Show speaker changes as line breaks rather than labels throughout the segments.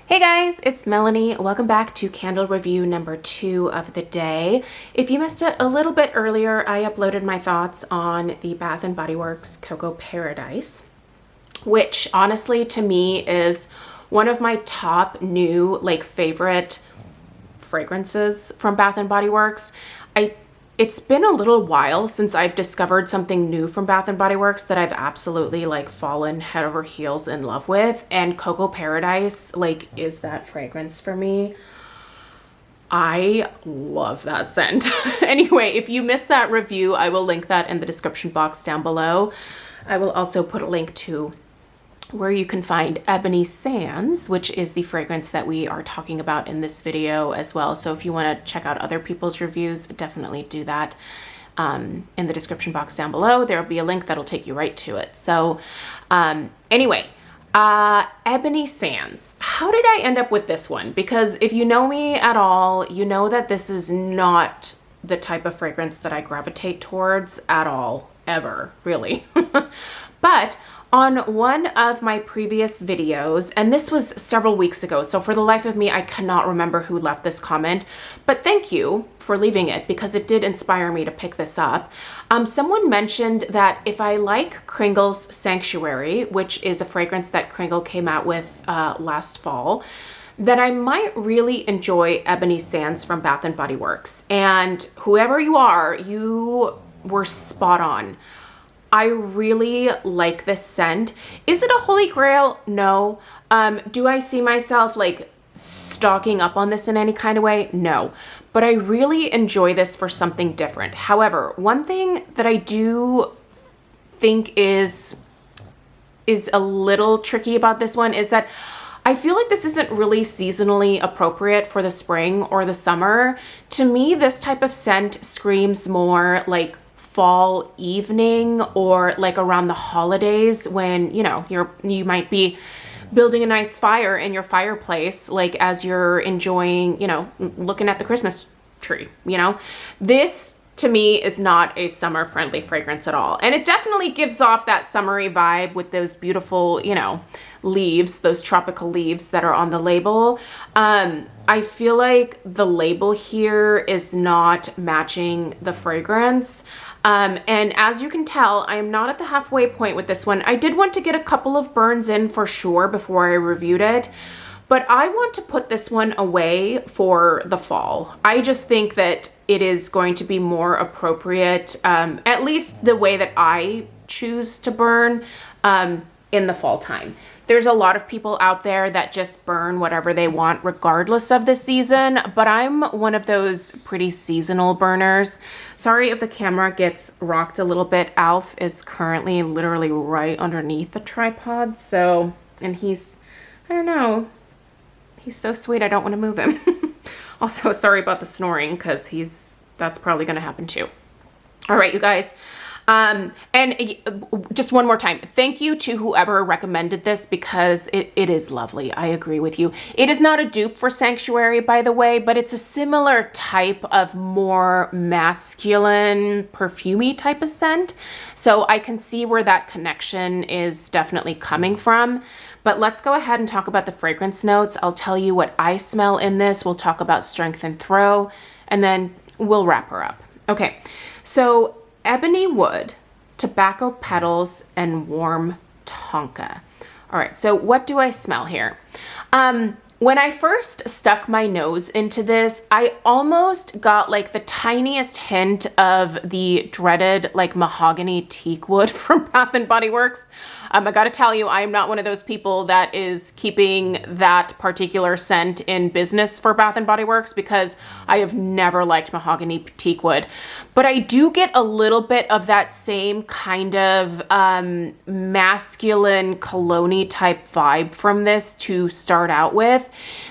Hey guys, it's Melanie. Welcome back to candle review number 2 of the day. If you missed it a little bit earlier, I uploaded my thoughts on the Bath & Body Works Cocoa Paradise, which honestly to me is one of my top new favorite fragrances from Bath & Body Works. It's been a little while since I've discovered something new from Bath & Body Works that I've absolutely fallen head over heels in love with, and Cocoa Paradise is that fragrance for me. I love that scent. Anyway, if you missed that review, I will link that in the description box down below. I will also put a link to where you can find Ebony Sands, which is the fragrance that we are talking about in this video as well. So if you want to check out other people's reviews, definitely do that in the description box down below. There will be a link that'll take you right to it. So anyway, Ebony Sands. How did I end up with this one? Because if you know me at all, you know that this is not the type of fragrance that I gravitate towards at all, ever, really. But on one of my previous videos, and this was several weeks ago, so for the life of me, I cannot remember who left this comment, but thank you for leaving it because it did inspire me to pick this up. Someone mentioned that if I like Kringle's Sanctuary, which is a fragrance that Kringle came out with last fall, that I might really enjoy Ebony Sands from Bath & Body Works. And whoever you are, you were spot on. I really like this scent. Is it a holy grail? No. Do I see myself stocking up on this in any kind of way? No. But I really enjoy this for something different. However, one thing that I do think is a little tricky about this one is that I feel like this isn't really seasonally appropriate for the spring or the summer. To me, this type of scent screams more like fall evening or around the holidays when you might be building a nice fire in your fireplace as you're enjoying looking at the Christmas tree. This to me is not a summer friendly fragrance at all, and it definitely gives off that summery vibe with those beautiful leaves, those tropical leaves that are on the label. I feel like the label here is not matching the fragrance. And as you can tell, I am not at the halfway point with this one. I did want to get a couple of burns in for sure before I reviewed it, but I want to put this one away for the fall. I just think that it is going to be more appropriate, at least the way that I choose to burn in the fall time. There's a lot of people out there that just burn whatever they want regardless of the season, but I'm one of those pretty seasonal burners. Sorry if the camera gets rocked a little bit. Alf is currently literally right underneath the tripod, so, and he's, I don't know, he's so sweet, I don't want to move him. Also, sorry about the snoring, because that's probably going to happen too. All right, you guys. And just one more time, thank you to whoever recommended this because it is lovely. I agree with you. It is not a dupe for Sanctuary, by the way, but it's a similar type of more masculine, perfumey type of scent. So I can see where that connection is definitely coming from. But let's go ahead and talk about the fragrance notes. I'll tell you what I smell in this. We'll talk about strength and throw, and then we'll wrap her up. Okay, so ebony wood, tobacco petals, and warm tonka. All right, so what do I smell here? When I first stuck my nose into this, I almost got the tiniest hint of the dreaded mahogany teak wood from Bath & Body Works. I gotta tell you, I am not one of those people that is keeping that particular scent in business for Bath & Body Works because I have never liked mahogany teak wood. But I do get a little bit of that same kind of masculine cologne-y type vibe from this to start out with.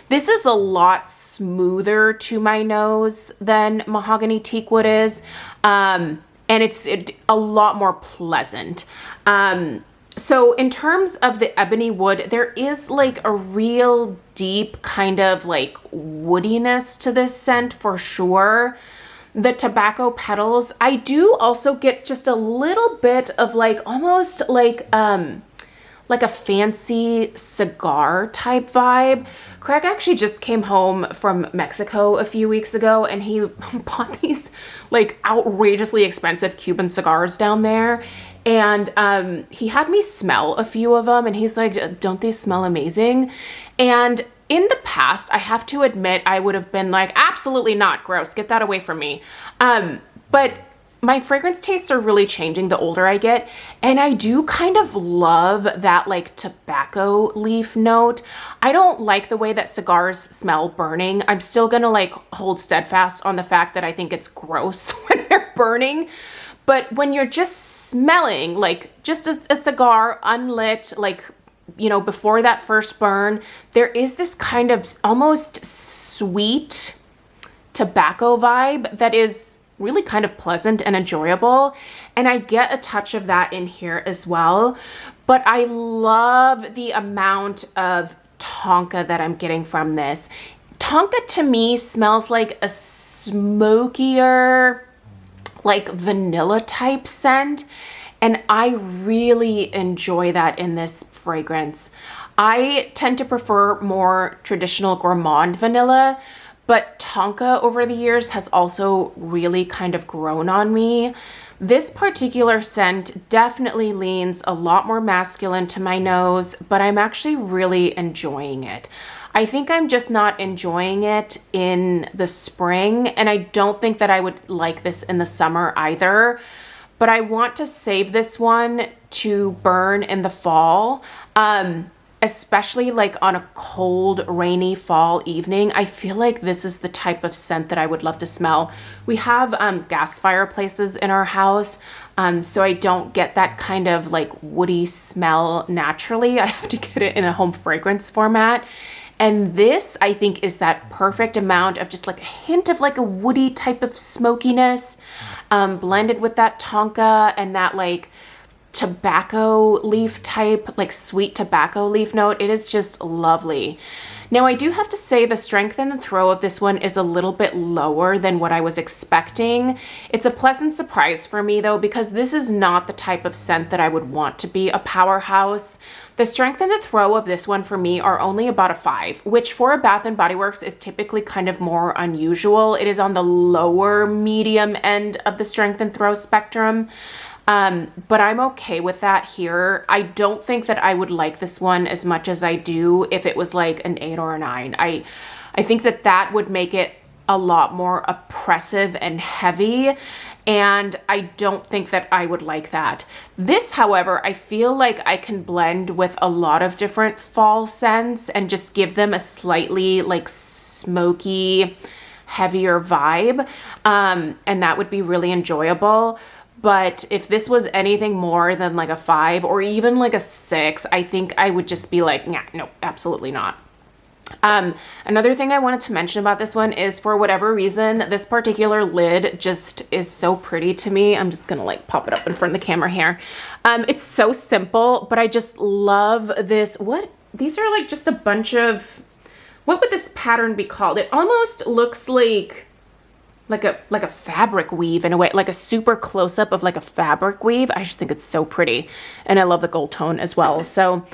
This is a lot smoother to my nose than mahogany teak wood is, and it's a lot more pleasant. So in terms of the ebony wood, there is a real deep kind of woodiness to this scent for sure. The tobacco petals, I do also get just a little bit of almost like a fancy cigar type vibe. Craig actually just came home from Mexico a few weeks ago, and he bought these like outrageously expensive Cuban cigars down there. And he had me smell a few of them, and he's like, don't they smell amazing? And in the past, I have to admit, I would have been like, absolutely not, gross, get that away from me. But my fragrance tastes are really changing the older I get, and I do kind of love that like tobacco leaf note. I don't like the way that cigars smell burning. I'm still gonna like hold steadfast on the fact that I think it's gross when they're burning. But when you're just smelling like just a cigar unlit, like, you know, before that first burn, there is this kind of almost sweet tobacco vibe that is really kind of pleasant and enjoyable. And I get a touch of that in here as well. But I love the amount of tonka that I'm getting from this. Tonka to me smells like a smokier, like vanilla type scent. And I really enjoy that in this fragrance. I tend to prefer more traditional gourmand vanilla, but tonka over the years has also really kind of grown on me. This particular scent definitely leans a lot more masculine to my nose, but I'm actually really enjoying it. I think I'm just not enjoying it in the spring, and I don't think that I would like this in the summer either. But I want to save this one to burn in the fall, especially like on a cold, rainy fall evening. I feel like this is the type of scent that I would love to smell. We have gas fireplaces in our house, so I don't get that kind of like woody smell naturally. I have to get it in a home fragrance format. And this, I think, is that perfect amount of just like a hint of like a woody type of smokiness, blended with that tonka and that like tobacco leaf type, like sweet tobacco leaf note. It is just lovely. Now, I do have to say the strength and the throw of this one is a little bit lower than what I was expecting. It's a pleasant surprise for me though, because this is not the type of scent that I would want to be a powerhouse. The strength and the throw of this one for me are only about a 5, which for a Bath & Body Works is typically kind of more unusual. It is on the lower medium end of the strength and throw spectrum. But I'm okay with that here. I don't think that I would like this one as much as I do if it was like an 8 or a 9. I think that that would make it a lot more oppressive and heavy, and I don't think that I would like that. This, however, I feel like I can blend with a lot of different fall scents and just give them a slightly like smoky, heavier vibe, and that would be really enjoyable. But if this was anything more than like a 5 or even like a 6, I think I would just be like, nah, no, absolutely not. Another thing I wanted to mention about this one is, for whatever reason, this particular lid just is so pretty to me. I'm just gonna like pop it up in front of the camera here. It's so simple, but I just love this. These are like just a bunch of, what would this pattern be called? It almost looks like a fabric weave in a way, like a super close up of like a fabric weave. I just think it's so pretty, and I love the gold tone as well. So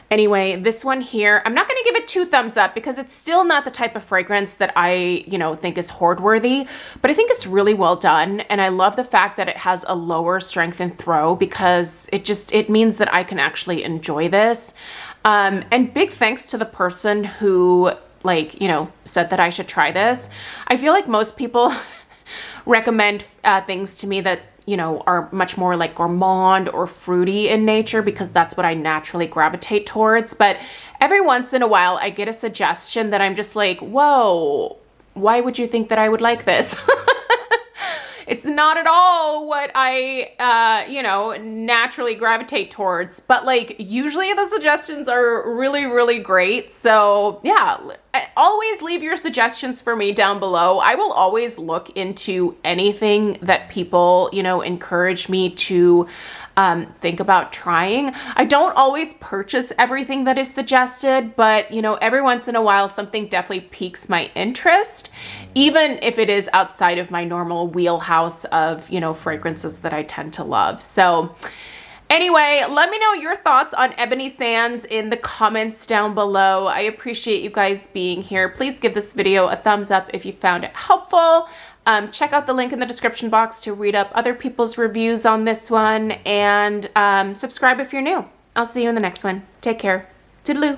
anyway, this one here, I'm not going to give it 2 thumbs up because it's still not the type of fragrance that I, think is hoard worthy, but I think it's really well done. And I love the fact that it has a lower strength and throw, because it means that I can actually enjoy this. And big thanks to the person who said that I should try this. I feel like most people recommend things to me that, are much more like gourmand or fruity in nature, because that's what I naturally gravitate towards. But every once in a while, I get a suggestion that I'm just like, whoa, why would you think that I would like this? It's not at all what I, naturally gravitate towards. But like, usually the suggestions are really, really great. So yeah, always leave your suggestions for me down below. I will always look into anything that people, encourage me to think about trying. I don't always purchase everything that is suggested, but every once in a while something definitely piques my interest, even if it is outside of my normal wheelhouse of, fragrances that I tend to love. So Anyway, let me know your thoughts on Ebony Sands in the comments down below. I appreciate you guys being here. Please give this video a thumbs up if you found it helpful. Check out the link in the description box to read up other people's reviews on this one, and subscribe if you're new. I'll see you in the next one. Take care. Toodaloo.